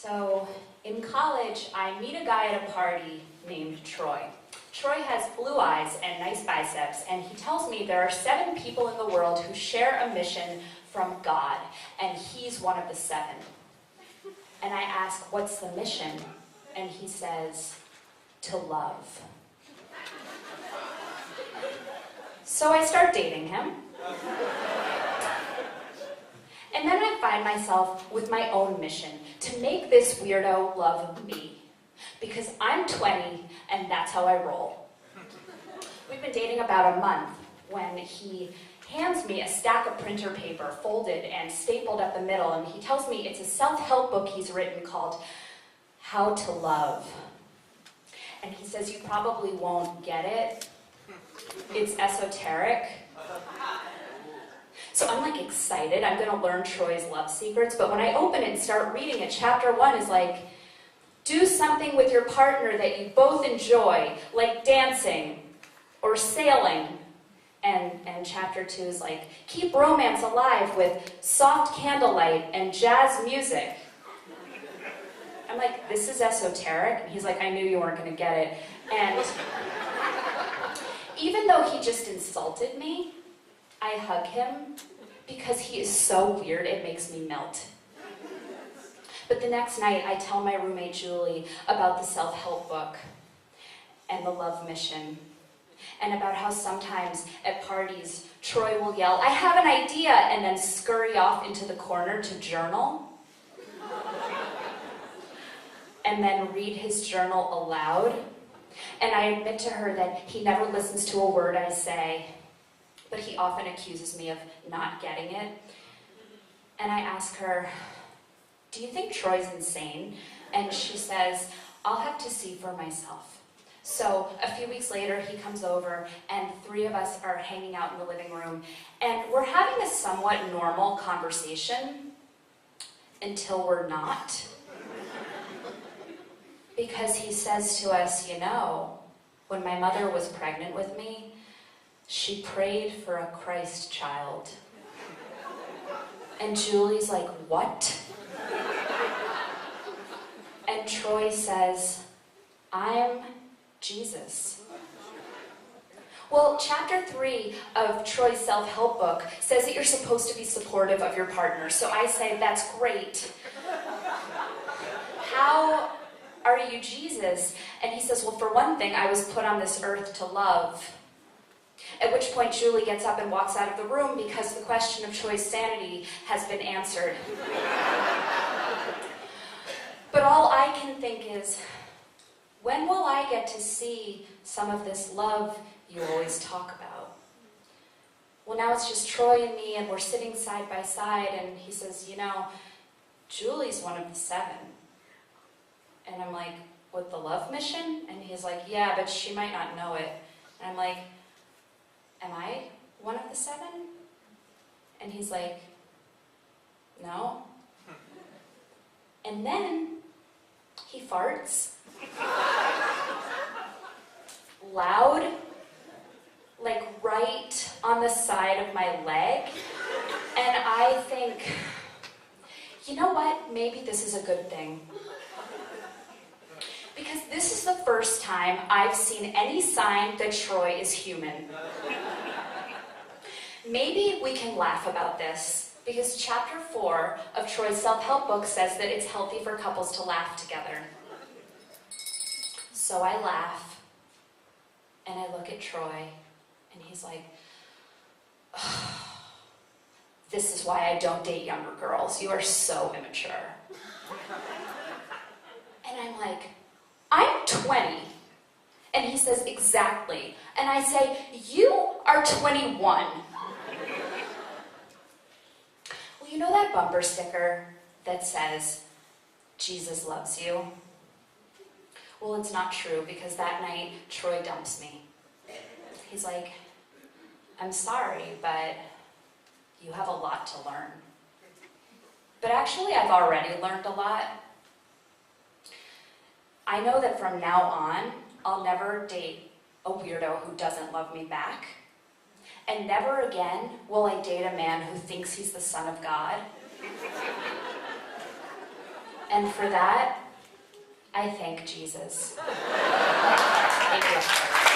So in college, I meet a guy at a party named Troy. Troy has blue eyes and nice biceps, and he tells me there are 7 people in the world who share a mission from God, and he's one of the 7. And I ask, what's the mission? And he says, to love. So I start dating him. And then I find myself with my own mission, to make this weirdo love me. Because I'm 20, and that's how I roll. We've been dating about a month when he hands me a stack of printer paper folded and stapled up the middle, and he tells me it's a self-help book he's written called How to Love. And he says, you probably won't get it. It's esoteric. So I'm like excited, I'm gonna learn Troy's love secrets, but when I open it and start reading it, chapter 1 is like, do something with your partner that you both enjoy, like dancing or sailing. And chapter 2 is like, keep romance alive with soft candlelight and jazz music. I'm like, this is esoteric? And he's like, I knew you weren't gonna get it. And even though he just insulted me, I hug him because he is so weird, it makes me melt. But the next night, I tell my roommate Julie about the self-help book and the love mission, and about how sometimes at parties, Troy will yell, I have an idea, and then scurry off into the corner to journal, and then read his journal aloud. And I admit to her that he never listens to a word I say, but he often accuses me of not getting it. And I ask her, do you think Troy's insane? And she says, I'll have to see for myself. So a few weeks later, he comes over, and 3 of us are hanging out in the living room, and we're having a somewhat normal conversation until we're not. Because he says to us, you know, when my mother was pregnant with me, she prayed for a Christ child. And Julie's like, what? And Troy says, I'm Jesus. Well, chapter 3 of Troy's self-help book says that you're supposed to be supportive of your partner. So I say, that's great. How are you Jesus? And he says, well, for one thing, I was put on this earth to love. At which point Julie gets up and walks out of the room because the question of Troy's sanity has been answered. But all I can think is, when will I get to see some of this love you always talk about? Well, now it's just Troy and me, and we're sitting side by side, and he says, you know, Julie's one of the 7. And I'm like, with the love mission? And he's like, yeah, but she might not know it. And I'm like, am I one of the 7? And he's like, no. And then he farts. Loud, like right on the side of my leg. And I think, you know what? Maybe this is a good thing. Because this is the first time I've seen any sign that Troy is human. Maybe we can laugh about this, because chapter 4 of Troy's self-help book says that it's healthy for couples to laugh together. So I laugh, and I look at Troy, and he's like, oh, this is why I don't date younger girls. You are so immature. And I'm like, I'm 20. And he says, exactly. And I say, you are 21. Well, you know that bumper sticker that says, Jesus loves you? Well, it's not true, because that night, Troy dumps me. He's like, I'm sorry, but you have a lot to learn. But actually, I've already learned a lot. I know that from now on, I'll never date a weirdo who doesn't love me back. And never again will I date a man who thinks he's the son of God. And for that, I thank Jesus. Thank you.